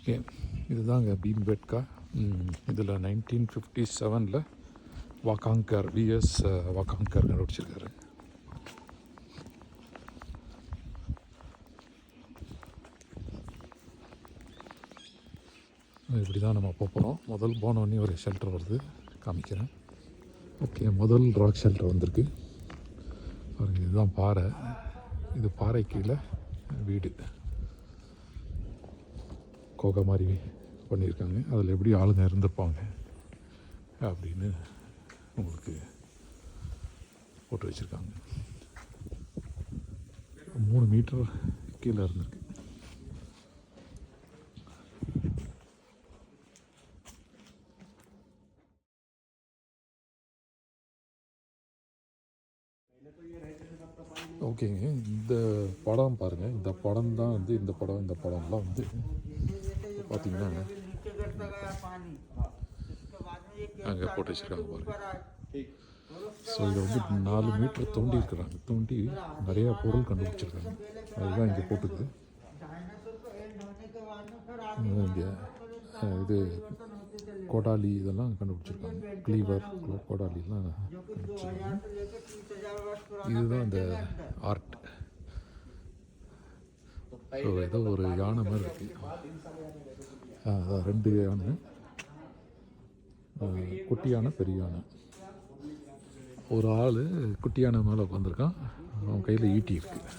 Okay, இதுதாங்க பீம்பேட்கா. இதில் 1957 வாகாங்கர் vs வாகாங்கர் கண்டுபிடிச்சிருக்காரு. இப்படி தான் நம்ம போகிறோம். முதல் போனோடனே ஒரு ஷெல்டர் வருது, காமிக்கிறேன். ஓகே, முதல் ராக் ஷெல்டர் வந்திருக்கு பாருங்கள். இதுதான் பாறை. இது பாறை கீழே வீடு கோகை மாதிரி பண்ணியிருக்காங்க. அதில் எப்படி ஆளுங்க இருந்திருப்பாங்க அப்படின்னு உங்களுக்கு போட்டு வச்சுருக்காங்க. 3 மீட்டர் கீழே இருந்திருக்கு. ஓகேங்க, இந்த படம் பாருங்கள். இந்த படம் தான் வந்து இந்த படம்லாம் வந்து பார்த்திங்கன்னா அங்கே போட்டு வச்சுருக்காங்க பாருங்கள். ஸோ இதை வந்து 4 மீட்டர் தோண்டி இருக்கிறாங்க. தோண்டி நிறையா பொருள் கண்டுபிடிச்சிருக்காங்க. அதுதான் இங்கே போட்டுக்குது. இங்கே இது கோடாலி இதெல்லாம் கண்டுபிடிச்சிருக்காங்க. க்ளீவர் கோடாலிலாம் கண்டுபிடிச்சிருக்காங்க. இதுதான் இந்த ஆர்ட். ஸோ ஏதோ ஒரு யானை மாதிரி இருக்குது. அதான் 2 யானை, குட்டி யானை பெரிய யானை. ஒரு ஆள் குட்டி யானை மேலே உட்காந்துருக்கான். அவன் கையில் ஈட்டி இருக்குது.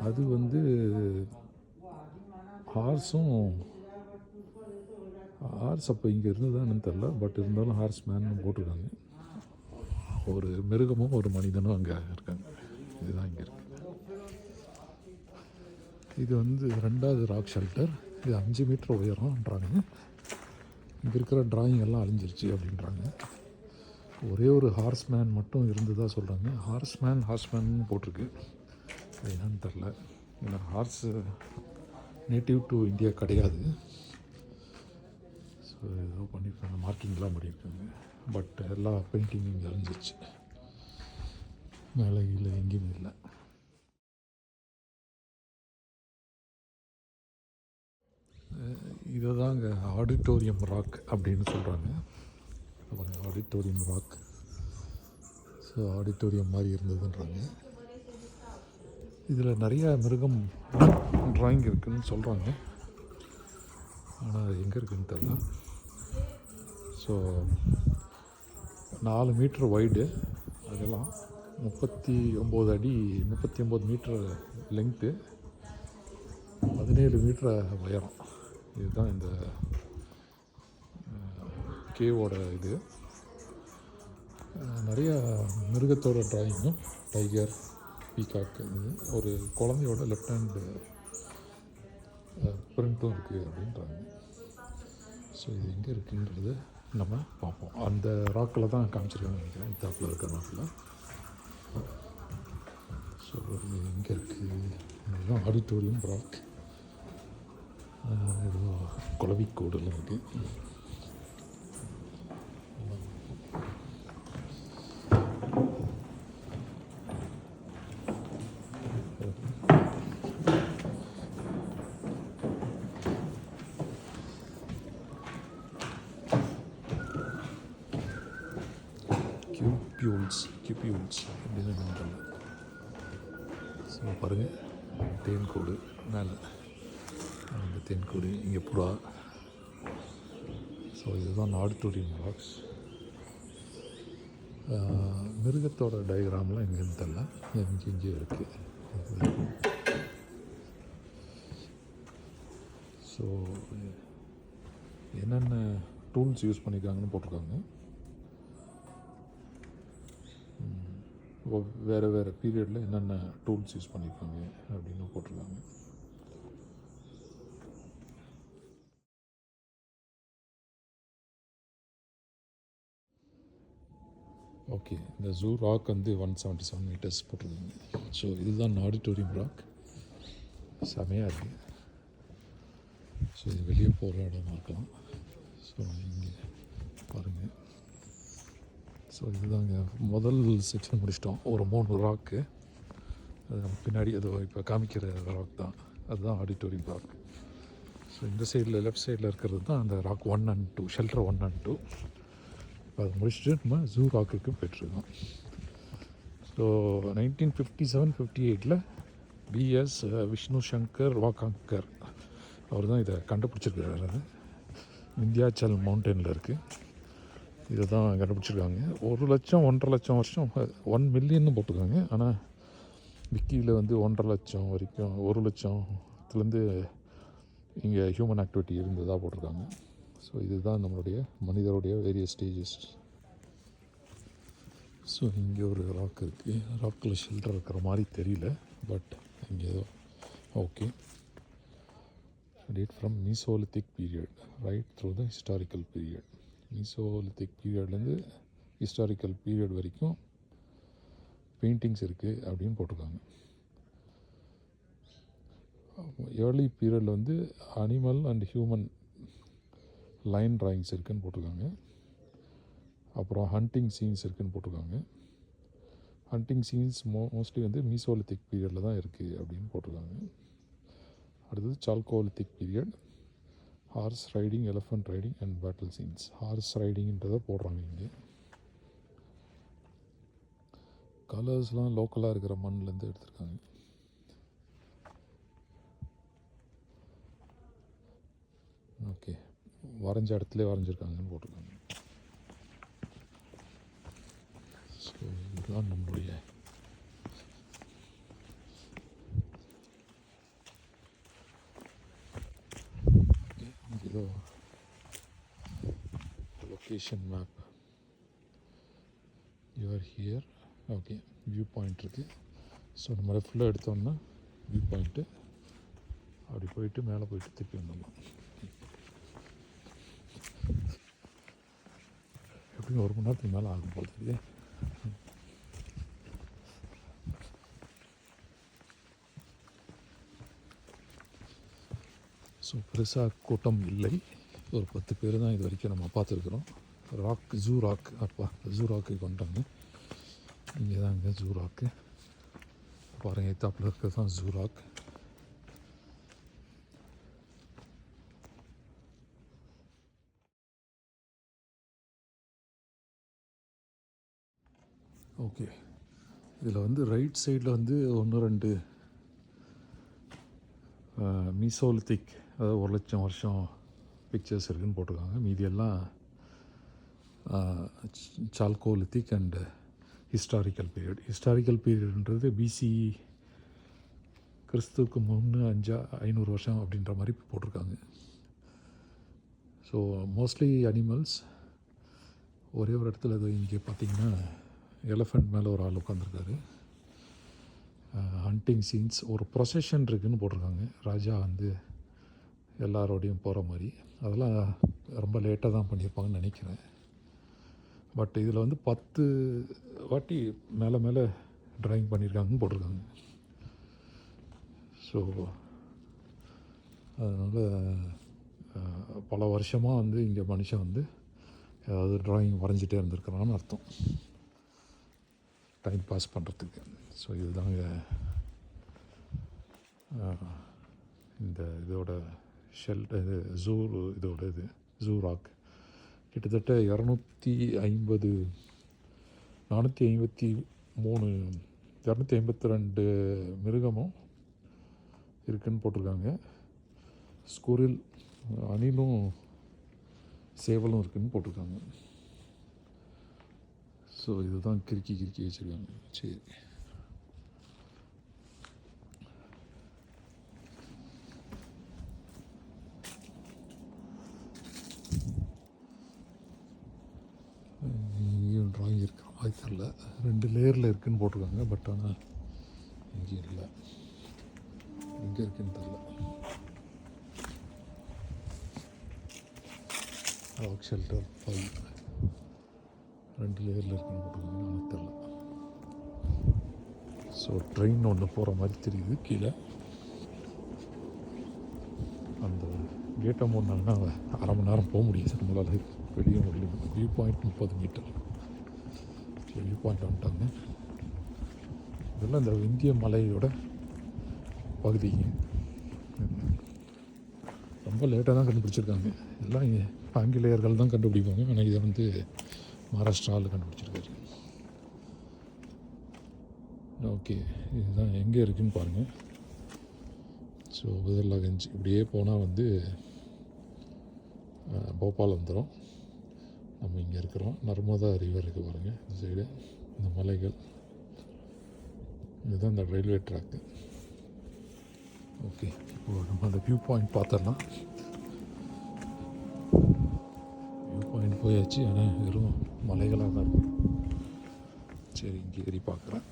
அது வந்து ஹார்ஸும் அப்போ இங்கே இருந்ததான்னு தெரில. பட் இருந்தாலும் ஹார்ஸ் மேன் போட்டிருக்காங்க. ஒரு மிருகமும் ஒரு மனிதனும் அங்கே இருக்காங்க. இதுதான் இங்கே இருக்குது. இது வந்து 2வது ராக் ஷெல்டர். இது 5 மீட்டர் உயரம்ன்றாங்க. இங்கே இருக்கிற டிராயிங் எல்லாம் அழிஞ்சிருச்சு அப்படின்றாங்க. ஒரே ஒரு ஹார்ஸ் மேன் மட்டும் இருந்ததாக சொல்கிறாங்க. ஹார்ஸ்மேன் போட்டிருக்கு. அது என்னன்னு தெரில. ஏன்னா ஹார்ஸ் நேட்டிவ் டு இந்தியா கிடையாது. ஸோ ஏதோ பண்ணியிருக்காங்க, மார்க்கிங்லாம் பண்ணியிருக்காங்க. பட் எல்லா பெயிண்டிங்கும் இங்கே அழிஞ்சிருச்சு. மேலே கீழே எங்கேயுமே இல்லை. இதை தாங்க ஆடிட்டோரியம் ராக் அப்படின்னு சொல்கிறாங்க. Auditorium rock. ஸோ ஆடிட்டோரியம் மாதிரி இருந்ததுன்றாங்க. இதில் நிறையா மிருகம் ட்ராயிங் இருக்குதுன்னு சொல்கிறாங்க. ஆனால் அது எங்கே இருக்குதுன்னு தெரியல. ஸோ 4 மீட்டர் வைடு, அதெல்லாம் 39 அடி, 39 மீட்டர் லெங்க்த்து, 17 மீட்டர் உயரம். இதுதான் இந்த கேவோட இது. நிறையா மிருகத்தோட ட்ராயிங்கும், டைகர், பீகாக், ஒரு குழந்தையோட லெஃப்ட் ஹேண்டு பிரிண்ட்டும் இருக்குது அப்படின்றாங்க. ஸோ இது எங்கே இருக்குன்றது நம்ம பார்ப்போம். அந்த ராக்கில் தான் காமிச்சிருக்காங்க நினைக்கிறேன். இத்தாப்பில் இருக்கிற ராக்கில். ஸோ இது எங்கே இருக்குது? இதுதான் ஆடிட்டோரியம் ராக். ஏதோ குளவிக்கோடில் இருக்குது. கியூபியூல்ஸ் அப்படின்னு சொல்கிறாங்க. ஸோ பாருங்கள், தேன்கூடு மேலே, அங்கே தேன்கூடு, இங்கே புறா. ஸோ இதுதான் ஆடிட்டோரியம் ராக்ஸ். மிருகத்தோட டயக்ராம்லாம் எங்கேன்னு தெரில, எங்கேயும் இருக்குது. ஸோ என்னென்ன டூல்ஸ் யூஸ் பண்ணியிருக்காங்கன்னு போட்டிருக்காங்க. வேறு பீரியடில் என்னென்ன டூல்ஸ் யூஸ் பண்ணியிருக்காங்க அப்படின்னு போட்டிருக்காங்க. ஓகே, இந்த ஜூ ராக் வந்து 177 மீட்டர்ஸ் போட்டிருக்காங்க. ஸோ இதுதான் ஆடிட்டோரியம் ராக். செமையாக இருக்குது. ஸோ இது வெளியே போகிற இடமா இருக்கலாம். ஸோ இங்கே பாருங்கள். ஸோ இதுதாங்க முதல் செக்ஷன் முடிச்சிட்டோம். ஒரு 3 ராக்கு. அது பின்னாடி அது இப்போ காமிக்கிற ராக் தான், அதுதான் ஆடிட்டோரியம் ராக். ஸோ ஸோ இந்த சைடில் லெஃப்ட் சைடில் இருக்கிறது தான் அந்த ராக் 1 and 2, ஷெல்டர் 1 and 2. இப்போ அதை முடிச்சுட்டு நம்ம ஜூ ராக்குக்கு போய்ட்டுருக்கோம். ஸோ 1957-58 பிஎஸ் விஷ்ணு சங்கர் வாகாங்கர் அவர் தான் இதை கண்டுபிடிச்சிருக்காரு. அது விந்தியாச்சல் மவுண்டனில் இருக்குது. இதை தான் கண்டுபிடிச்சிருக்காங்க. 1 லட்சம் 1.5 லட்சம் வருஷம் 1 மில்லியன்னு போட்டிருக்காங்க. ஆனால் விக்கியில் வந்து 1.5 லட்சம் வரைக்கும் 1 லட்சத்துலேருந்து இங்கே ஹியூமன் ஆக்டிவிட்டி இருந்ததாக போட்டிருக்காங்க. ஸோ இதுதான் நம்மளுடைய மனிதருடைய வேரியஸ் ஸ்டேஜஸ். ஸோ இங்கே ஒரு ராக் இருக்குது. ராக்கில் ஷெல்டர் இருக்கிற மாதிரி தெரியல, பட் இங்கே ஏதோ okay. Date from mesolithic period right through the historical period. Mesolithic பீரியட்லேருந்து ஹிஸ்டாரிக்கல் பீரியட் வரைக்கும் பெயிண்டிங்ஸ் இருக்குது அப்படின்னு போட்டிருக்காங்க. ஏர்லி பீரியடில் வந்து animal and human line drawings இருக்குதுன்னு போட்டிருக்காங்க. அப்புறம் ஹண்டிங் சீன்ஸ் இருக்குதுன்னு போட்டிருக்காங்க. ஹண்டிங் சீன்ஸ் மோஸ்ட்லி வந்து மீசோலித்திக் பீரியடில் தான் இருக்குது அப்படின்னு போட்டிருக்காங்க. அடுத்தது chalcolithic period, horse riding, elephant riding and battle scenes. Horse ரைடிங்ன்றதை போடுறாங்க இங்கே. கலர்ஸ்லாம் லோக்கலாக இருக்கிற மண்ணிலேருந்து எடுத்திருக்காங்க. ஓகே, வரைஞ்ச இடத்துல வரைஞ்சிருக்காங்கன்னு போட்டிருக்காங்க. ஸோ இதுதான் நம்மளுடைய இதோ location map. You're here. Okay, view point இருக்குது. ஸோ நம்ம லெஃப்டில் எடுத்தோம்னா வியூ பாயிண்ட்டு. அப்படி போயிட்டு மேலே போயிட்டு திருப்பி வந்துடலாம். எப்படியும் 1 மணி நேரத்துக்கு மேலே ஆகும் போகுது இல்லையா? ஸோ பெருசாக கூட்டம் இல்லை. ஒரு 10 பேர் தான் இது வரைக்கும் நம்ம பார்த்துருக்குறோம். Rock, zoo rock. அப்பா, ஜூ ராக்கு கொண்டாங்க. இங்கே தான் இங்கே ஜூ ராக்கு பாருங்கள். எத்தாப்பில் இருக்கிறது தான் ஜூ ராக். ஓகே, இதில் வந்து ரைட் சைடில் வந்து 1-2 மீசோலித்திக், அதாவது 1 லட்சம் வருஷம் பிக்சர்ஸ் இருக்குதுன்னு போட்டிருக்காங்க. மீதியெல்லாம் chalcolithic and historical period. Historical பீரியட்ன்றது பிசி, கிறிஸ்துவுக்கு முன்னே 500 வருஷம் அப்படின்ற மாதிரி போட்டிருக்காங்க. So mostly animals. ஒரே ஒரு இடத்துல அது இங்கே பார்த்திங்கன்னா எலிஃபண்ட் மேலே ஒரு ஆள் உட்காந்துருக்காரு. ஹண்டிங் சீன்ஸ், ஒரு ப்ரொசஷன் இருக்குதுன்னு போட்டிருக்காங்க. ராஜா வந்து எல்லாரோடையும் போகிற மாதிரி. அதெல்லாம் ரொம்ப லேட்டாக தான் பண்ணியிருப்பாங்கன்னு நினைக்கிறேன். பட் இதில் வந்து 10 வாட்டி மேலே மேலே ட்ராயிங் பண்ணியிருக்காங்கன்னு போட்டிருக்காங்க. ஸோ அதனால் பல வருஷமாக வந்து இங்கே மனுஷன் வந்து ஏதாவது ட்ராயிங் வரைஞ்சிட்டே இருந்திருக்கிறான்னு அர்த்தம், டைம் பாஸ் பண்ணுறதுக்கு. ஸோ இதுதாங்க இந்த இதோட இது இதோட இது ஜூ ராக். கிட்டத்தட்ட 252 மிருகமும் இருக்குதுன்னு போட்டிருக்காங்க. ஸ்குரில், அணிலும் சேவலும் இருக்குதுன்னு போட்டிருக்காங்க. ஸோ இதுதான் கிறுக்கி வச்சுருக்காங்க. சரி, இங்கேயும் ட்ராயிங் இருக்கிற மாதிரி தெரில. 2 லேயரில் இருக்குதுன்னு போட்டிருக்காங்க. பட் ஆனால் இங்கேயும் இல்லை, எங்கே இருக்குதுன்னு தெரில. ராக் ஷெல்டர் 5 2 லேயரில் இருக்குன்னு போட்டிருக்காங்க. ஆனால் தெரில. ஸோ ட்ரெயின் ஒன்று போகிற மாதிரி தெரியுது கீழே. அந்த கேட்டை மூடினாங்கன்னா 1/2 மணி நேரம் போக முடியாது நம்மளால், வெளியே முடியும். View point 30 metre. View point வந்துட்டாங்க. இதெல்லாம் இந்த இந்திய மலையோட பகுதிங்க. ரொம்ப லேட்டாக தான் கண்டுபிடிச்சிருக்காங்க. எல்லாம் இங்கே ஆங்கிலேயர்கள் தான் கண்டுபிடிப்பாங்க. ஆனால் இதை வந்து மகாராஷ்டிராவில் கண்டுபிடிச்சிருக்காரு. ஓகே, இதுதான் எங்கே இருக்குதுன்னு பாருங்கள். ஸோ விதர்லாகஞ்ச் இப்படியே போனால் வந்து போபால் வந்துடும். நம்ம இங்கே இருக்கிறோம். நர்மதா ரிவர் இருக்குது பாருங்கள் இந்த சைடு, இந்த மலைகள். இதுதான் இந்த ரயில்வே ட்ராக்கு. ஓகே, இப்போது நம்ம அந்த வியூ பாயிண்ட் பார்த்துடலாம். வியூ பாயிண்ட் போயாச்சு, ஆனால் வெறும் மலைகளாக தான் இருக்குது. சரி, இங்கே ஏறி பார்க்குறேன்.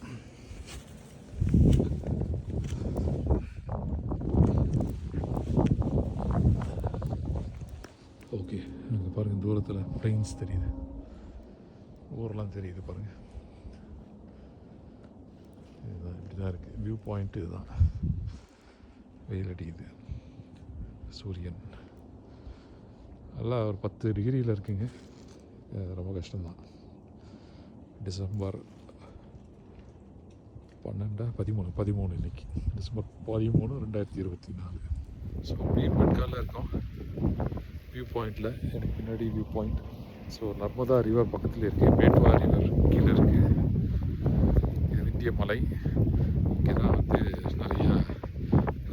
ஓகே, இங்கே பாருங்கள் தூரத்தில் ப்ளைன்ஸ் தெரியுது, ஊரெலாம் தெரியுது பாருங்கள். இதுதான் இப்படி தான் இருக்குது வியூ பாயிண்ட்டு. இதுதான் வெயில் அடிக்குது, சூரியன் நல்லா ஒரு 10 டிகிரியில் இருக்குங்க. ரொம்ப கஷ்டம்தான். டிசம்பர் 13 இன்றைக்கி டிசம்பர் 13, 2024. ஸோ அப்படியே மெட்காலில் இருக்கோம் வியூ பாயிண்டில். எனக்கு பின்னாடி view point. So Narmada river பக்கத்தில் இருக்குது, பேட்வா ரிவர் கீழே இருக்குது. இது விந்திய மலை. இங்கே தான் வந்து நிறையா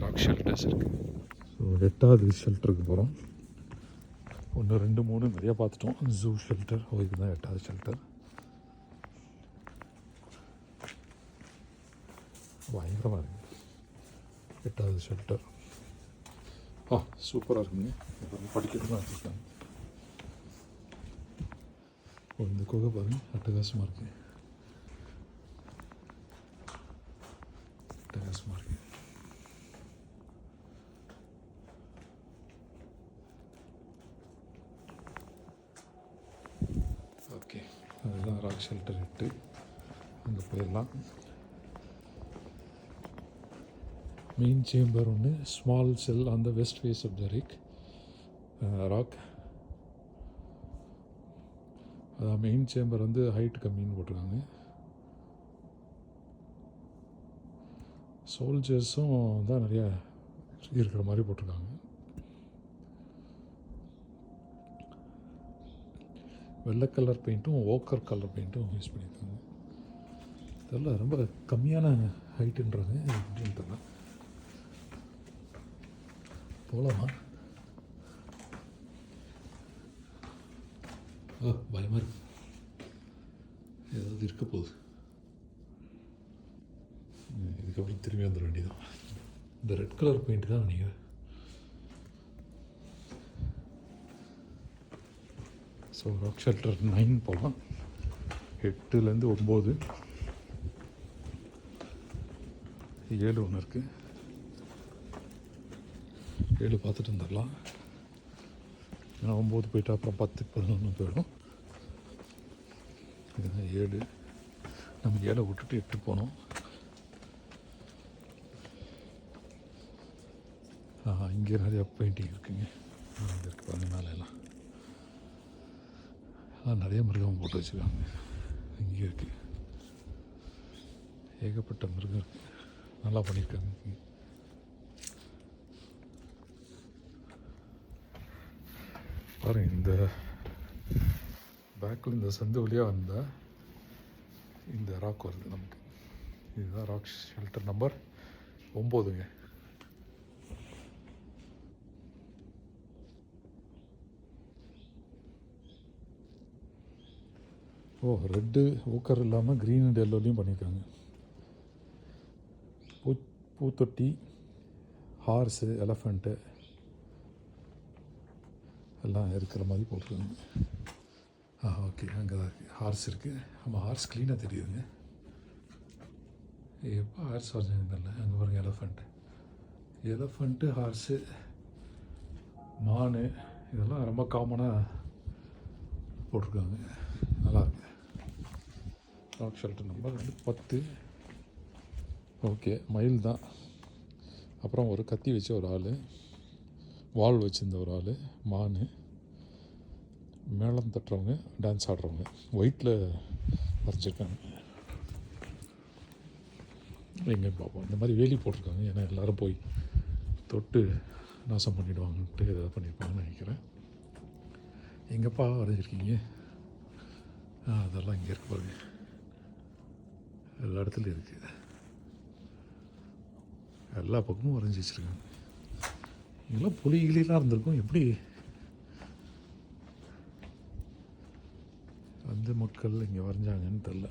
ராக் ஷெல்டர்ஸ் இருக்குது. ஸோ 8வது ஷெல்டருக்கு போகிறோம். 1, 2, 3 நிறையா பார்த்துட்டோம். ஜூ ஷெல்டர், இதுக்கு தான் 8வது ஷெல்டர். பயங்கரமாக இருக்குது 8வது ஷெல்டர். சூப்பராக இருக்குங்க. படிக்கிறதுலாம் வச்சுருக்காங்க. இந்த குகை பாருங்கள், அட்டகாசமாக இருக்குது. அட்டகாசமாக இருக்குது. ஓகே, அதுதான் ராக் ஷெல்டர் 8. அங்கே போயிடலாம். மெயின் சேம்பர் ஒன்று, small cell on the west face of the rock. அதான் மெயின் சேம்பர் வந்து ஹைட் கம்மின்னு போட்டிருக்காங்க. சோல்ஜர்ஸும் தான் நிறையா இருக்கிற மாதிரி போட்டிருக்காங்க. வெள்ளை கலர் பெயிண்ட்டும் ஓக்கர் கலர் பெயிண்ட்டும் யூஸ் பண்ணியிருக்காங்க. இதெல்லாம் ரொம்ப கம்மியான ஹைட்டுன்றாங்க. எப்படின்னு தெரியல. போகலாமா? பயமாக இருக்கு, ஏதாவது இருக்க போகுது. இதுக்கப்புறம் திரும்பி வந்துட வேண்டியதான். இந்த ரெட் கலர் பெயிண்ட் தான் நினைக்கிறேன். ஸோ ராக் ஷெல்டர் 9 போகலாம். 8லேருந்து 9, 7 ஒன்று இருக்குது. 7 பார்த்துட்டு வந்துடலாம். ஏன்னா 9 போயிட்டு அப்புறம் 10, 11 போயிடும். இதுதான் 7. நம்ம 7 விட்டுட்டு 8 போனோம். இங்கே நிறையா பெயிண்டிங் இருக்குங்க. இங்கே இருக்குது பாருங்க, மேலெல்லாம் நிறைய மிருகம் போட்டு வச்சுருக்காங்க. இங்கே இருக்குது ஏகப்பட்ட மிருகம் இருக்குது. நல்லா பண்ணியிருக்காங்க. பாருங்கள், இந்த பேக்கில் இந்த சந்து வழியாக வந்தால் இந்த ராக் வருது நமக்கு. இதுதான் ராக் ஷெல்டர் நம்பர் 9ங்க. ரெட்டு ஓக்கர் இல்லாமல் க்ரீன் அண்ட் எல்லோலையும் பண்ணியிருக்காங்க. பூத்தொட்டி, ஹார்ஸு, எலஃபண்ட்டு எல்லாம் இருக்கிற மாதிரி போட்டிருக்காங்க. ஓகே, அங்கே தான் இருக்குது. ஹார்ஸ் இருக்குது. ஆமாம், ஹார்ஸ் க்ளீனாக தெரியுதுங்க. எப்போ ஹார்ஸ் வரைஞ்சாங்க தெரியல. அங்கே பாருங்கள், எலஃபண்ட்டு, ஹார்ஸு, மான், இதெல்லாம் ரொம்ப காமனாக போட்டிருக்காங்க. நல்லாயிருக்கு. Rock shelter number 10. ஓகே, மயில் தான். அப்புறம் ஒரு கத்தி வச்ச ஒரு ஆள், வால் வச்சுருந்த ஒரு ஆள், மான், மேளம் தட்டுறவங்க, டான்ஸ் ஆடுறவங்க ஒயிட்டில் வரைஞ்சிருக்காங்க. எங்கே பார்ப்போம். இந்த மாதிரி வேலி போட்டிருக்காங்க. ஏன்னா எல்லோரும் போய் தொட்டு நாசம் பண்ணிவிடுவாங்கன்ட்டு ஏதாவது பண்ணியிருப்பாங்கன்னு நினைக்கிறேன். எங்கேப்பா வரைஞ்சிருக்கீங்க? அதெல்லாம் இங்கே இருக்கு பாருங்க, எல்லா இடத்துலையும் இருக்குது, எல்லா பக்கமும் வரைஞ்சி வச்சுருக்காங்க. இங்கெல்லாம் புலிகளெலாம் இருந்திருக்கும், எப்படி வந்து மக்கள் இங்கே வரைஞ்சாங்கன்னு தெரில.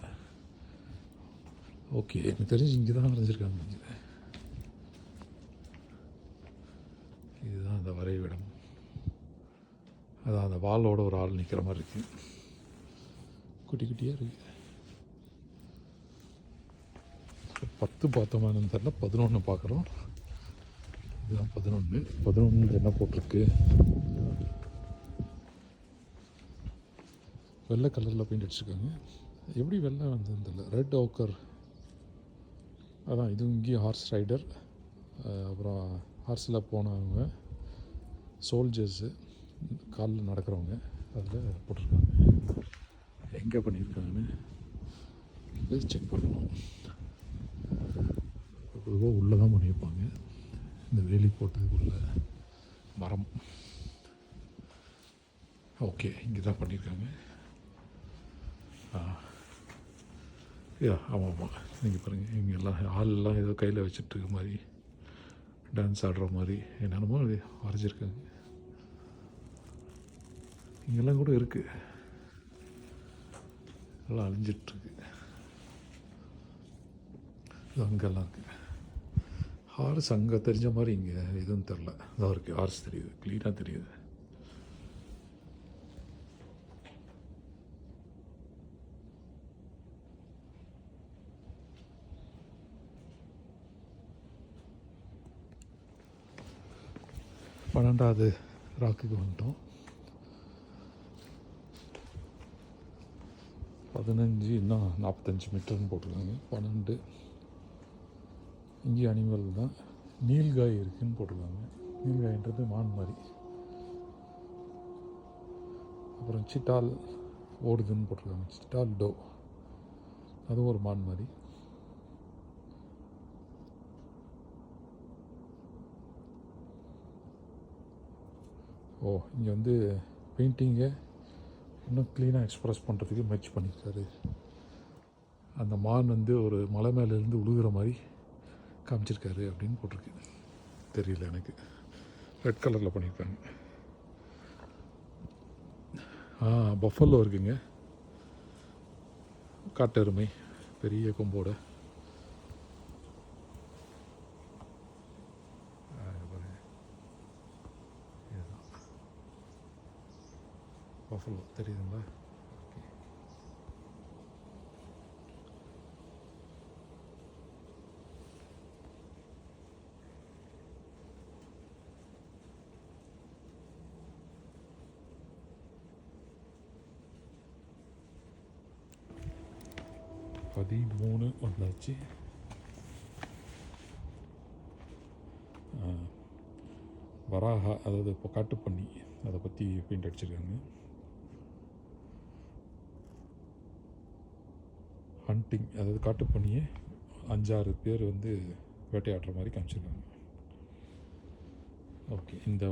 ஓகே, எனக்கு தெரிஞ்சு இங்கே தான் வரைஞ்சிருக்காங்க. இதுதான் அந்த வரைவிடம். அதான் அந்த வாளோட ஒரு ஆள் நிற்கிற மாதிரி இருக்குது, குட்டி குட்டியாக இருக்குது. 10 பார்த்தோமான்னு தெரில, 11 பார்க்குறோம். இதுதான் 11 என்ன போட்டிருக்கு? வெள்ளை கலரில் பெயிண்ட் அடிச்சிருக்காங்க. எப்படி வெள்ளை வந்ததுன்னு தெரியல. ரெட் ஓக்கர். அதான் இது இங்கேயும் ஹார்ஸ் ரைடர், அப்புறம் ஹார்ஸில் போனவங்க, சோல்ஜர்ஸு, காலில் நடக்கிறவங்க அதில் போட்டிருக்காங்க. எங்கே பண்ணியிருக்காங்கன்னு செக் பண்ணணும். பொதுவாக உள்ளே தான் பண்ணியிருப்பாங்க. இந்த வேலி போட்டதுக்குள்ள மரம். ஓகே, இங்கே தான் பண்ணியிருக்காங்க. ஆமாம், நீங்கள் பாருங்கள், இங்கே எல்லாம் ஆளெல்லாம் ஏதோ கையில் வச்சுட்டு இருக்க மாதிரி, டான்ஸ் ஆடுற மாதிரி என்னென்னமோ வரைஞ்சிருக்காங்க. இங்கெல்லாம் கூட இருக்குது, எல்லாம் அழிஞ்சிட்ருக்கு. அங்கெல்லாம் இருக்குது ஹார்ஸ். அங்கே தெரிஞ்ச மாதிரி இங்கே எதுவும் தெரில. அதான் இருக்குது, ஹார்ஸ் தெரியுது, க்ளீனாக தெரியுது. பன்னெண்டாவது ராக்குக்கு வந்துட்டோம். 15 இன்னும் 45 மீட்டர்னு போட்டிருக்காங்க. 12 இங்கே அனிமல் தான். நீல்காய் இருக்குதுன்னு போட்டிருக்காங்க. நீல்காய்ன்றது மான் மாதிரி. அப்புறம் சிட்டால் ஓடுதுன்னு போட்டிருக்காங்க. சிட்டால் டோ, அதுவும் ஒரு மான் மாதிரி. இங்கே வந்து பெயிண்டிங்கை இன்னும் க்ளீனாக எக்ஸ்ப்ரெஸ் பண்ணுறதுக்கு முயற்சி பண்ணியிருக்காரு. அந்த மான் வந்து ஒரு மலை மேலேருந்து உழுகிற மாதிரி காமிச்சிருக்காரு அப்படின்னு போட்டிருக்கு. தெரியல எனக்கு. ரெட் கலரில் பண்ணியிருக்காங்க. பஃபல்லோ இருக்குங்க, காட்டெருமை, பெரிய கொம்போட. பஃபல்லோ தெரியுதுங்களா? ஓகே, 13 வந்தாச்சு. வராகா, அதாவது இப்போ காட்டுப்பண்ணி, அதை பற்றி பெயிண்ட் அடிச்சிருக்காங்க. ஹண்டிங், அதாவது காட்டுப்பண்ணியை 5-6 பேர் வந்து வேட்டையாடுற மாதிரி காமிச்சிருக்காங்க. ஓகே, இந்த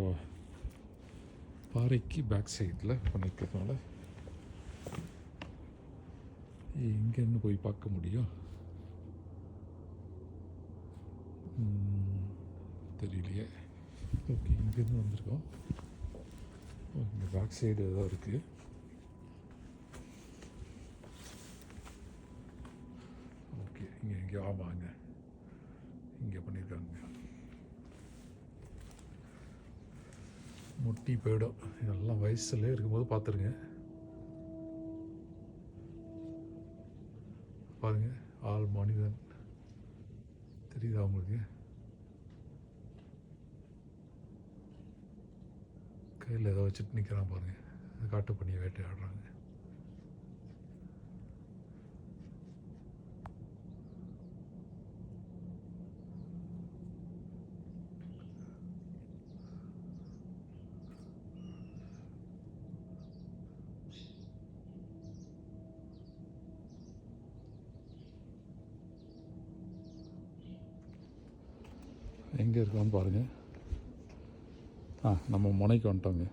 பாறைக்கு பேக் சைடில் பண்ணியிருக்கிறதுனால எங்கேன்னு போய் பார்க்க முடியும் தெரியலையே. ஓகே, இங்கேருந்து வந்திருக்கோம். இங்கே பேக் சைடு ஏதோ இருக்குது. ஓகே, இங்கே எங்கேயோ ஆமாங்க, இங்கே பண்ணியிருக்காங்க. முட்டி போயிடும், இதெல்லாம் வயசுலேயே இருக்கும்போது பார்த்துருங்க. பாருங்க, ஆள் மனிதன் தெரியுதா உங்களுக்கு? கையில் ஏதோ வச்சுட்டு நிற்கிறான் பாருங்க. காட்டு பண்ணி வேட்டையாடுறாங்க. எங்கே இருக்கான்னு பாருங்கள். நம்ம முனைக்கு வந்துட்டோங்க.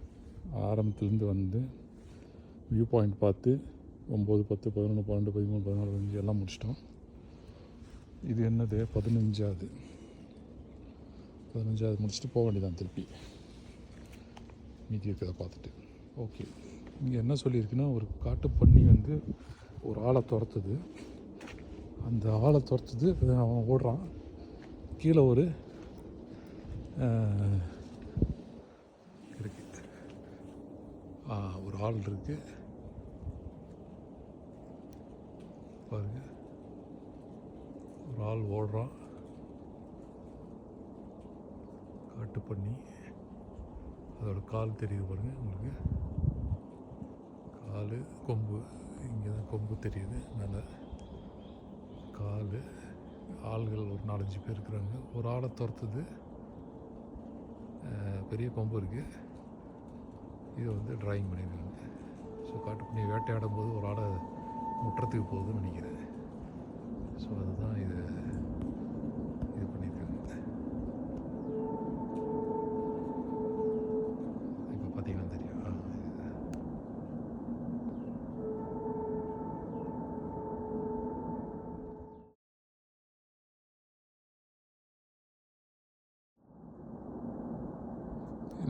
ஆரம்பத்துலேருந்து வந்து வியூ பாயிண்ட் பார்த்து 9, 10, 11, 12, 13, 14, 15 எல்லாம் முடிச்சிட்டோம். இது என்னது 15வது முடிச்சுட்டு போக வேண்டியதான் திருப்பி மீதி இருக்கிறத பார்த்துட்டு. ஓகே, இங்கே என்ன சொல்லியிருக்குன்னா, ஒரு காட்டு பன்னி வந்து ஒரு ஆளை துரத்துது. அந்த ஆளை துரத்துது, அவன் ஓடுறான். கீழே ஒரு இருக்கு, ஒரு ஆள் இருக்கு பாருங்க. ஒரு ஆள் ஓடுறான், காட்டு பண்ணி. அதோட கால் தெரியுது பாருங்க உங்களுக்கு, கால் கொம்பு, இங்கே தான் கொம்பு தெரியுது மேலே, கால். ஆள்கள் ஒரு 4-5 பேர் இருக்கிறாங்க. ஒரு ஆளை துரத்துது, பெரிய கொம்பு இருக்குது. இதை வந்து ட்ராயிங் பண்ணியிருக்காங்க. ஸோ காட்டு பண்ணி வேட்டையாடும் போது ஒரு ஆளை முட்டுறதுக்கு போகுதுன்னு நினைக்கிறேன். ஸோ அதுதான் இது பண்ணியிருக்காங்க. இப்போ பார்த்தீங்கன்னா தெரியும்.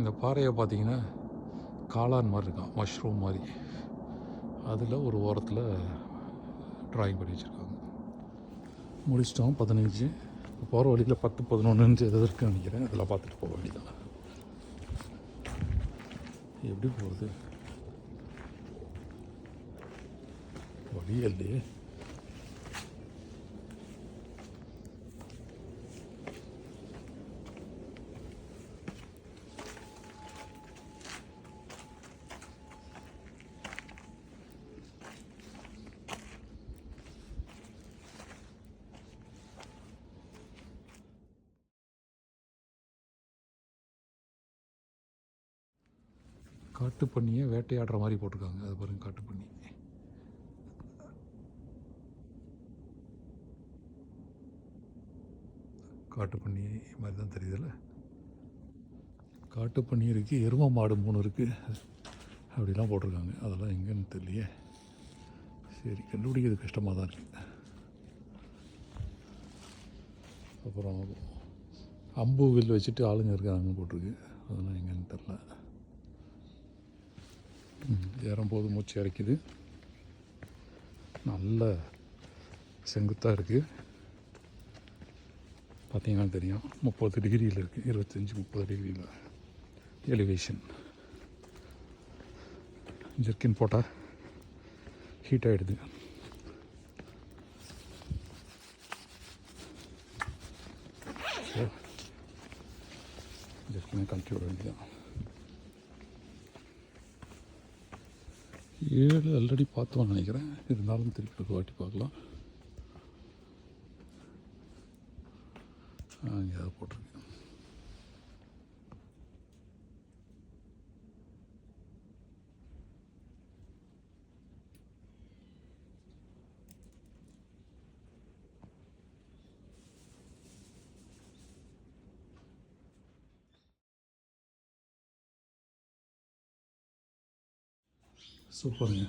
இந்த பாறையை பார்த்தீங்கன்னா காளான் மாதிரி இருக்கான், மஷ்ரூம் மாதிரி. அதில் ஒரு ஓரத்தில் ட்ராயிங் பண்ணி வச்சுருக்காங்க. முடிச்சிட்டோம் 15. போகிற வழியில் 10, 11 எதாவது இருக்குன்னு நினைக்கிறேன். அதெல்லாம் பார்த்துட்டு போக வேண்டியதான். எப்படி போகுது வழியே இல்லையே. காட்டு பண்ணியை வேட்டையாடுற மாதிரி போட்டிருக்காங்க. அது பாருங்க, காட்டு பண்ணி. காட்டு பண்ணி மாதிரி தான் தெரியுதுல்ல. காட்டு பண்ணி இருக்குது, எருமை மாடு 3 இருக்குது, அப்படிலாம் போட்டிருக்காங்க. அதெல்லாம் எங்கேன்னு தெரியலையே. சரி, கண்டுபிடிக்கிறது கஷ்டமாக தான் இருக்குது. அப்புறம் அம்பு வில் வச்சுட்டு ஆளுங்க இருக்காங்க போட்டிருக்கு. அதெல்லாம் எங்கேன்னு தெரில. ஏறும்போது மூச்சு இறைக்குது. நல்ல செங்குத்தாக இருக்குது. பார்த்தீங்கன்னா தெரியும், 30 டிகிரியில் இருக்குது. 25-30 டிகிரியில் எலிவேஷன். ஜெர்க்கின் போட்டால் ஹீட் ஆகிடுது. ஜெர்க்கினை கழட்டி விட வேண்டியதான். 7 ஆல்ரெடி பார்த்தோன்னு நினைக்கிறேன். இருந்தாலும் திருப்பி ஒரு வாட்டி பார்க்கலாம். இங்கே ஏதாவது போட்டிருக்கு. சூப்பருங்க.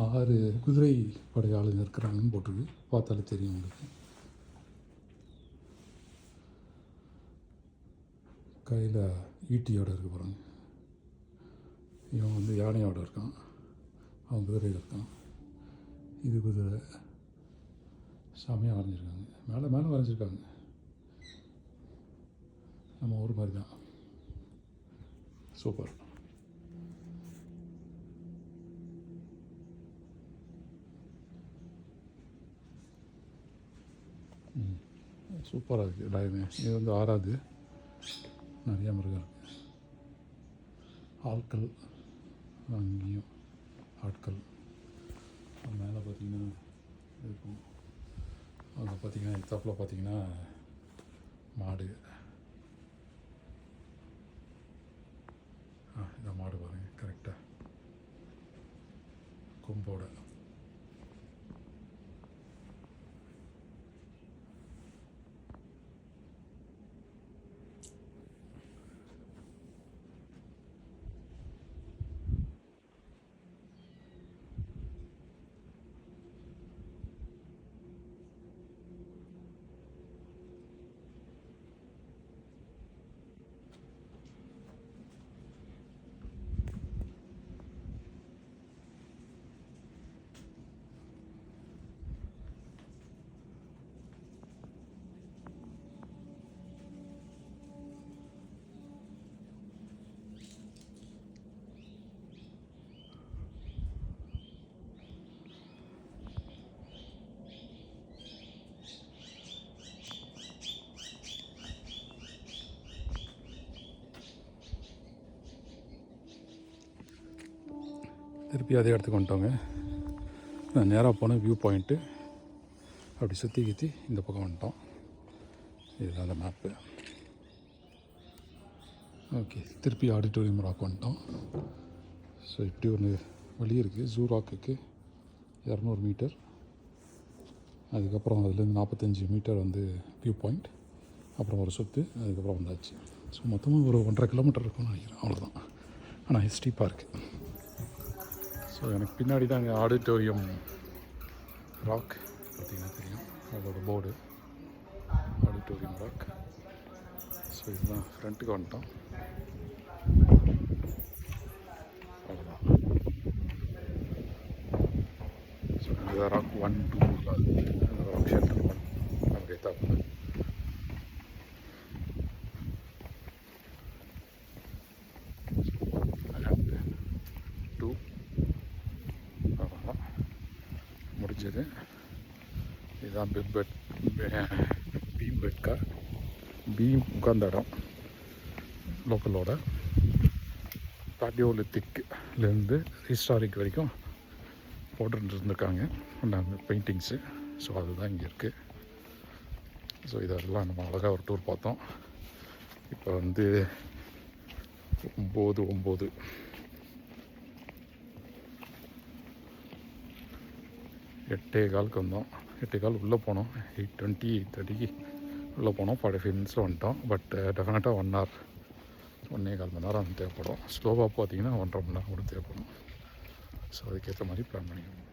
6 குதிரை படை ஆளுங்க இருக்கிறாங்கன்னு போட்டிருக்கு. பார்த்தாலே தெரியும் உங்களுக்கு. கையில் ஈட்டியோடு இருக்க போகிறாங்க. இவன் வந்து யானையோடு இருக்கான், அவன் குதிரையில் இருக்கான். இது குதிரை செமையாக வரைஞ்சிருக்காங்க. மேலே வரைஞ்சிருக்காங்க. நம்ம ஊர் மாதிரி தான். சூப்பர். சூப்பராக இருக்குது டைமே. இது வந்து 6வது. நிறையா மிருகம் இருக்குது. ஆட்கள் அங்கேயும் ஆட்கள். மேலே பார்த்திங்கன்னா இருக்கும். அங்கே பார்த்திங்கன்னா எத்தாப்பில் பார்த்திங்கன்னா மாடு. இந்த மாடு பாருங்கள், கரெக்டாக கொம்போட. திருப்பி அதே இடத்துக்கு வந்துட்டோங்க. நான் நேராக போனேன் வியூ பாயிண்ட்டு, அப்படி சுற்றி கிற்றி இந்த பக்கம் வந்துட்டோம். இதுதான் அந்த மேப்பு. ஓகே, திருப்பி ஆடிட்டோரியம் ராக் வந்துட்டோம். ஸோ இப்படி ஒன்று வழி இருக்குது ஜூ ராக்குக்கு 200 மீட்டர். அதுக்கப்புறம் அதுலேருந்து 45 மீட்டர் வந்து வியூ பாயிண்ட், அப்புறம் ஒரு சுற்று, அதுக்கப்புறம் வந்தாச்சு. ஸோ மொத்தமாக ஒரு 1.5 கிலோமீட்டர் இருக்கும்னு நினைக்கிறேன், அவ்வளோதான். ஆனால் ஹிஸ்ட்ரி பார்க். ஸோ எனக்கு பின்னாடி தான் அங்கே ஆடிட்டோரியம் ராக் பார்த்திங்கன்னா தெரியும், அதோட போர்டு ஆடிட்டோரியம் ராக். ஸோ இதுதான் ஃப்ரண்ட்டுக்கு வந்துட்டோம். அவ்வளோதான். ஸோ இதுதான் ராக் 1, 2 ராக் ஷெல்டர் 1 அப்படியே தான். முடிஞ்சது. இதுதான் பீம் பெட் கார், பீம் உட்கார்ந்த இடம் லோக்கலோட. பேலியோலித்திக்லேருந்து ஹிஸ்டாரிக் வரைக்கும் போட்டுட்டு இருந்திருக்காங்க அந்த பெயிண்டிங்ஸு. ஸோ அதுதான் இங்கே இருக்குது. ஸோ இதெல்லாம் நம்ம அழகாக ஒரு டூர் பார்த்தோம். இப்போ வந்து 9 8:15 வந்தோம். 8:15 உள்ளே போனோம். 8:20 8:30 உள்ளே போனோம். 45 மினிட்ஸில் வந்துட்டோம். பட் டெஃபினட்டாக 1 hour 1.25 மணி நேரம் தேவைப்படும். ஸ்லோவாக பார்த்தீங்கன்னா 1.5 மணி நேரம் கூட தேவைப்படும். ஸோ அதுக்கேற்ற மாதிரி பிளான் பண்ணிக்கணும்.